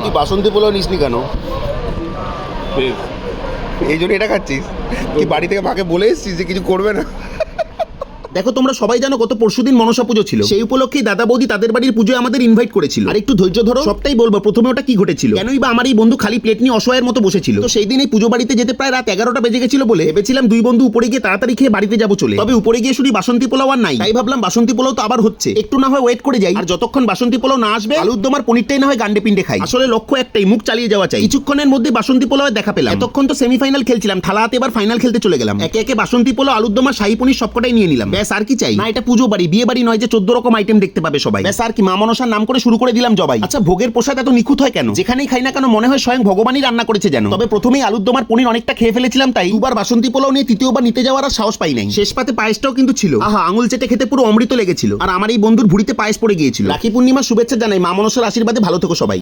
তুই বাসন্তী পোলাও নিসনি কেন? এই জন্য এটা খাচ্ছিস? কি বাড়ি থেকে মাকে বলে এসছিস যে কিছু করবে না? দেখো তোমরা সবাই জানো গত পরশুদিন মনসা পুজো ছিল, সেই উপলক্ষে দাদা বৌদি তাদের বাড়ির পুজোয় আমাদের ইনভাইট করেছিল। আর একটু ধৈর্য ধরো, সবটাই বলবো। প্রথমে ওটা কি ঘটেছিল, কেনই বা আমার এই বন্ধু খালি প্লেট নিয়ে অসহায়ের মতো বসেছিল। তো সেই দিন এই পুজো বাড়িতে যেতে প্রায় রাত 11টা বেজে গেছিল বলে ভেবেছিলাম দুই বন্ধু উপরে গিয়ে তাড়াতাড়ি খেয়ে বাড়িতে যাবো চলে। তবে উপরে গিয়ে শুধু বাসন্তী পোলাও আর নাই, তাই ভাবলাম বাসন্তী পোলাও তো আবার হচ্ছে, একটু না হয় ওয়েট করে যাই। আর যতক্ষণ বাসন্তী পোলাও না আসবে আলুর দম আর পনিরটাই না হয় গান্ডে পিন্ডে খাই। আসলে লক্ষ্য একটাই, মুখ চালিয়ে যাওয়া চাই। কিছুক্ষণের মধ্যে বাসন্তী পোলাওয়ের দেখা পেলাম। এতক্ষণ তো সেমিফাইনাল খেলছিলাম, থালা হাতে এবার ফাইনাল খেলতে চলে গেলাম। একে একে বাসন্তী পোলাও, আলুর দম আর শাহী পনির সবকটাই নিয়ে নিলাম। ব্যাস আর কি চাই? না এটা পুজো বাড়ি, বিয়ে বাড়ি নয় যে 14 রকম আইটেম দেখতে পাবে সবাই। ব্যাস আর কি, মা মনসার নাম করে শুরু করে দিলাম জবাই। আচ্ছা ভোগের প্রসাদ এত নিখুঁত হয় কেন? যেখানেই খাই না কেন মনে হয় স্বয়ং ভগবানই রান্না করেছে যেন। তবে প্রথমেই আলুর দম আর পনির অনেকটা খেয়ে ফেলেছিলাম, তাই দুবার বাসন্তী পোলাও নিয়ে তৃতীয়বার নিতে যাওয়ার আর সাহস পাই নাই। শেষ পাতে পায়েসটাও কিন্তু ছিল, আহা আঙুল চেটে খেতে পুরো অমৃত লেগেছিল। আর আমার এই বন্ধুর ভুড়িতে পায়েস পড়ে গিয়েছিল। রাখি পূর্ণিমার শুভেচ্ছা জানাই, মা মনসার আশীর্বাদে ভালো থেকো সবাই।